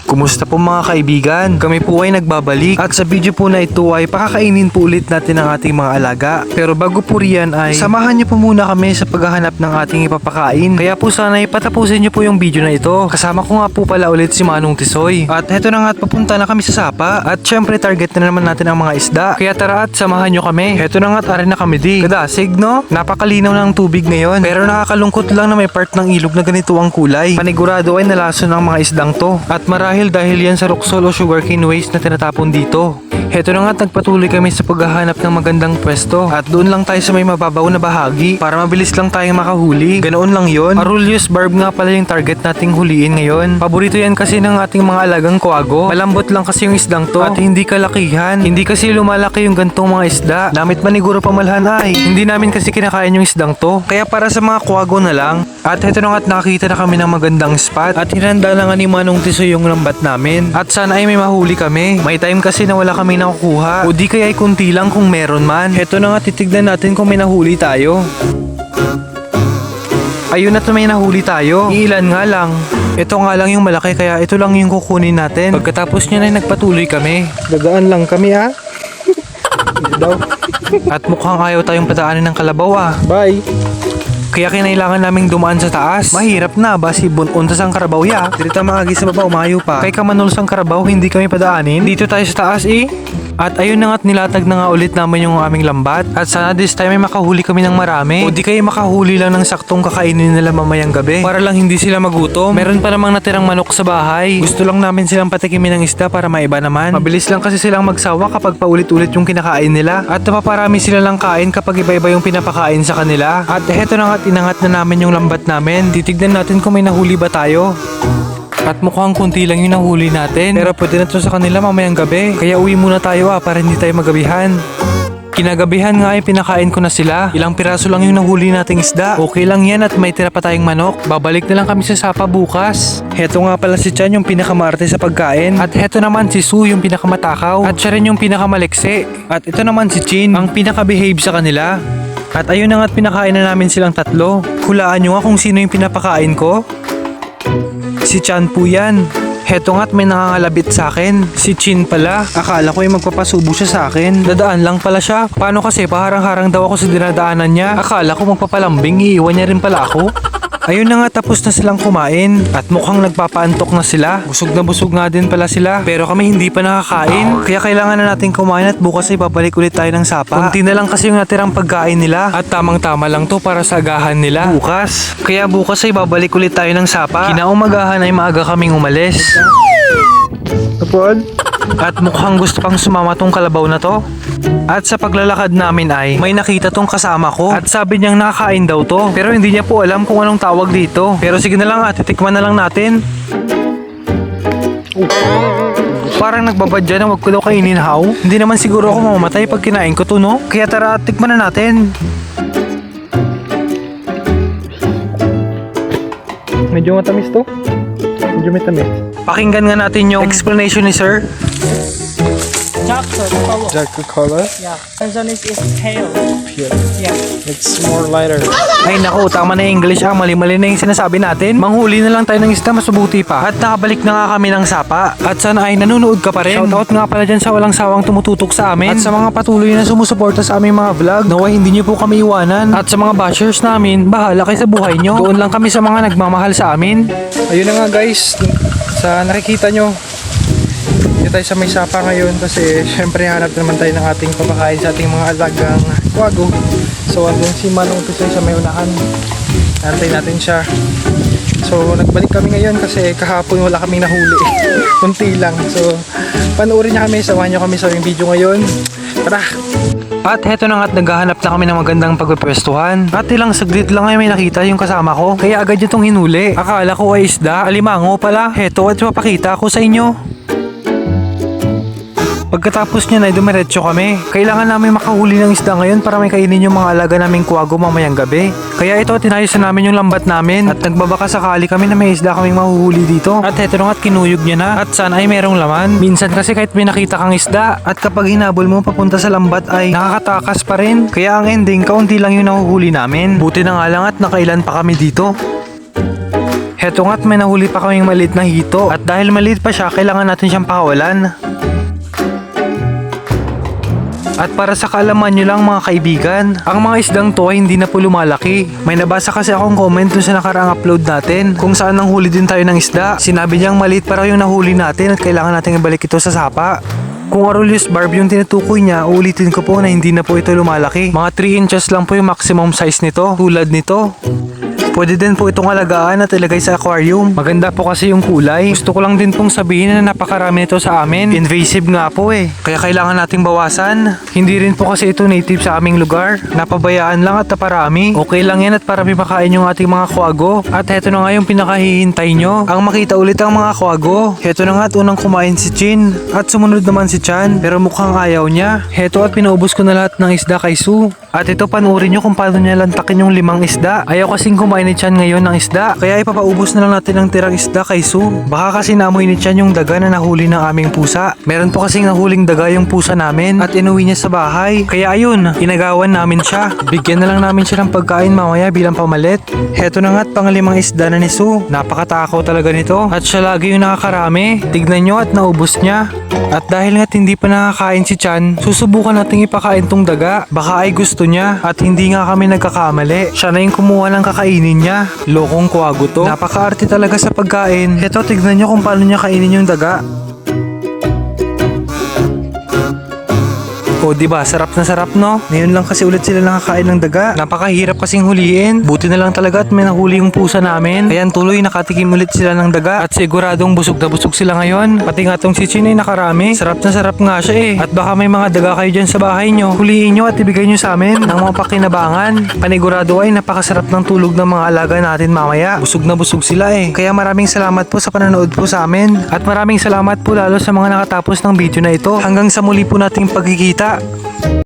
Kumusta po mga kaibigan? Kami po ay nagbabalik at sa video po na ito ay pakakainin po ulit natin ang ating mga alaga. Pero bago po riyan ay samahan niyo po muna kami sa paghahanap ng ating ipapakain. Kaya po sana ipatapusin niyo po yung video na ito. Kasama ko nga po pala ulit si Manong Tisoy. At heto na nga at papunta na kami sa sapa. At syempre target na naman natin ang mga isda. Kaya tara at samahan niyo kami. Heto na nga at arin na kami di. Kadasig no? Napakalinaw ng tubig ngayon. Pero nakakalungkot lang na may part ng ilog na ganito ang kulay. Panigurado ay nalason ng mga isdang to. At dahil yan sa roxol o sugarcane waste na tinatapon dito. Heto na nga nagpatuloy kami sa paghahanap ng magandang pwesto at doon lang tayo sa may mababaw na bahagi para mabilis lang tayong makahuli. Ganoon lang yon. Arulius barb nga pala yung target nating huliin ngayon. Paborito yan kasi ng ating mga alagang kuwago. Malambot lang kasi yung isdang to at hindi kalakihan. Hindi kasi lumalaki yung gantong mga isda. Namit maniguro pamalhan ay. Hindi namin kasi kinakain yung isdang to. Kaya para sa mga kuwago na lang. At heto na nga nakakita na kami ng magandang spot at hinanda na nga ni Manong Tisoy yung lambat namin. At sana ay may mahuli kami. May time kasi na wala kami nakukuha o di kaya ay kunti lang kung meron man. Heto na nga titignan natin kung may nahuli tayo. Ayun at may nahuli tayo. Ilan nga lang. Ito nga lang yung malaki kaya ito lang yung kukunin natin. Pagkatapos niya na nagpatuloy kami. Gagaan lang kami ah. daw. At mukhang ayaw tayong padaanin ng kalabaw ah. Bye. Kaya kinailangan naming dumaan sa taas. Mahirap na ba si bununtas ang karabaw ya? Dirita maagi sa baba umayo pa. Kay kamanuls ang karabaw hindi kami padaanin. Dito tayo sa taas eh. At ayun na nga't nilatag na nga ulit namin yung aming lambat. At sana this time ay makahuli kami ng marami. O di kayo makahuli lang ng saktong kakainin nila mamayang gabi. Para lang hindi sila magutom. Meron pa namang natirang manok sa bahay. Gusto lang namin silang patikimin ng isda para maiba naman. Mabilis lang kasi silang magsawa kapag paulit-ulit yung kinakain nila. At napaparami sila lang kain kapag iba-iba yung pinapakain sa kanila. At heto na nga't inangat na namin yung lambat namin. Titignan natin kung may nahuli ba tayo. At mukhang kunti lang yung nahuli natin. Pero pwede na to sa kanila mamayang gabi. Kaya uwi muna tayo para hindi tayo magabihan. Kinagabihan nga ay pinakain ko na sila. Ilang piraso lang yung nahuli nating isda. Okay lang yan at may tira pa tayong manok. Babalik na lang kami sa sapa bukas. Heto nga pala si Chan yung pinakamarte sa pagkain. At heto naman si Su yung pinakamatakaw. At siya rin yung pinakamaliksi. At ito naman si Chin ang pinakabehave sa kanila. At ayun na nga't pinakain na namin silang tatlo. Hulaan nyo nga kung sino yung pinapakain ko. Si Chan po yan. Heto nga't may nangangalabit sa akin. Si Chin pala. Akala ko ay magpapasubo siya sa akin. Dadaan lang pala siya. Paano kasi paharang-harang daw ako sa dinadaanan niya. Akala ko magpapalambing. Iiwan niya rin pala ako. Ayun na nga tapos na silang kumain. At mukhang nagpapaantok na sila. Busog na busog nga din pala sila. Pero kami hindi pa nakakain. Kaya kailangan na natin kumain at bukas ay babalik ulit tayo ng sapa. Kunti na lang kasi yung natirang pagkain nila. At tamang-tama lang to para sa agahan nila. Bukas. Kaya bukas ay babalik ulit tayo ng sapa. Kinaumagahan ay maaga kaming umalis. Tapon? At mukhang gusto pang sumama tong kalabaw na to. At sa paglalakad namin ay may nakita tong kasama ko. At sabi niyang nakakain daw to. Pero hindi niya po alam kung anong tawag dito. Pero sige na lang at titikman na lang natin. Parang nagbabadya na wag ko daw kainin haw. Hindi naman siguro ako mamamatay pag kinain ko to no. Kaya tara at tikman na natin. Medyo matamis to. Medyo may tamis. Pakinggan nga natin yung explanation ni sir. Dark Coca-Cola. Dark Coca-Cola? Yeah. And then it's pale. Pure. Yeah. It's more lighter. Ay naku, tama na yung English ah. Mali-mali na yung sinasabi natin. Manghuli na lang tayo ng isda, mas mabuti pa. At nakabalik na nga kami ng sapa. At sana ay nanonood ka pa rin. Shoutout nga pala dyan sa walang sawang tumututok sa amin. At sa mga patuloy na sumusuporta sa aming mga vlog. Naway hindi nyo po kami iwanan. At sa mga bashers namin, bahala kayo sa buhay nyo. Doon lang kami sa mga nagmamahal sa amin. Ayun na nga guys. Sa nakikita nyo, dito tayo sa may sapa ngayon kasi syempre hanap naman tayo ng ating papakain sa ating mga alagang kuwago. So andun si Manong Tisoy sa may unahan. Nantay natin siya. So nagbalik kami ngayon kasi kahapon wala kaming nahuli. Kunti lang. So panoorin niya kami, samahan niyo kami sa aming video ngayon. Tara! At heto na nga't naghahanap na kami ng magandang pagpwestuhan. At ilang saglit lang ay may nakita yung kasama ko. Kaya agad niya itong hinuli. Akala ko ay isda, alimango pala. Heto at papakita ko sa inyo. Pagkatapos niya na dumiretso kami. Kailangan namin makahuli ng isda ngayon para may kainin yung mga alaga naming kuwago mamayang gabi. Kaya ito tinayos na namin yung lambat namin at nagbabaka sakali kami na may isda kaming mahuhuli dito. At heto na nga't kinuyog niya na at sana ay merong laman. Minsan kasi kahit may nakita kang isda at kapag hinabol mo papunta sa lambat ay nakakatakas pa rin. Kaya ang ending kaunti lang yung nahuhuli namin. Buti na nga lang at nakailan pa kami dito. Heto nga't may nahuli pa kaming maliit na hito. At dahil maliit pa siya, kailangan natin siyang pakawalan. At para sa kaalaman nyo lang mga kaibigan, ang mga isdang to ay hindi na po lumalaki. May nabasa kasi akong comment dun sa nakaraang upload natin kung saan nanghuli din tayo ng isda. Sinabi niyang maliit pa raw yung nahuli natin at kailangan natin ibalik ito sa sapa. Kung Aurelius Barb yung tinutukoy niya, uulitin ko po na hindi na po ito lumalaki. Mga 3 inches lang po yung maximum size nito, tulad nito. Pwede din po itong alagaan at ilagay sa aquarium. Maganda po kasi yung kulay. Gusto ko lang din pong sabihin na napakarami nito sa amin. Invasive nga po eh. Kaya kailangan nating bawasan. Hindi rin po kasi ito native sa aming lugar. Napabayaan lang at naparami. Okay lang yan at parami makain yung ating mga kwago. At heto na nga yung pinakahihintay nyo. Ang makita ulit ang mga kwago. Heto na nga at unang kumain si Chin. At sumunod naman si Chan. Pero mukhang ayaw niya. Heto at pinaubos ko na lahat ng isda kay Sue. At ito panuorin nyo kung paano niya lantakin yung 5 isda. Ayaw kasing kumain ni Chan ngayon ng isda. Kaya ipapaubos na lang natin ang tirang isda kay Sue. Baka kasi naamoy ni Chan yung daga na nahuli ng aming pusa. Meron po kasing nahuling daga yung pusa namin at inuwi niya sa bahay. Kaya ayun, inagawan namin siya. Bigyan na lang namin siya ng pagkain mamaya bilang pamalit. Heto na nga't pang 5 isda na ni Sue. Napakatakaw talaga nito. At siya lagi yung nakakarami. Tignan nyo at naubos niya. At dahil nga't hindi pa nakakain si Chan, susubukan nating ipakain tong daga. Baka ay gusto niya at hindi nga kami nagkakamali. Siya na yung kumuha ng kakainin niya. Lokong kwago to. Napakaarte talaga sa pagkain. Heto, tignan nyo kung paano niya kainin yung daga. O diba, sarap na sarap no? Ngayon lang kasi ulit sila nakakain ng daga. Napakahirap kasing huliin. Buti na lang talaga at may nahuli yung pusa namin. Ayan tuloy nakatikim ulit sila ng daga. At siguradong busog na busog sila ngayon. Pati nga tong si Chin ay nakarami. Sarap na sarap nga siya eh. At baka may mga daga kayo dyan sa bahay nyo. Huliin nyo at ibigay nyo sa amin ng mga pakinabangan. Panigurado ay napakasarap ng tulog ng mga alaga natin mamaya. Busog na busog sila eh. Kaya maraming salamat po sa panonood po sa amin. At maraming salamat po lalo sa mga nakatapos ng video na ito. Hanggang sa muli po nating pagkikita.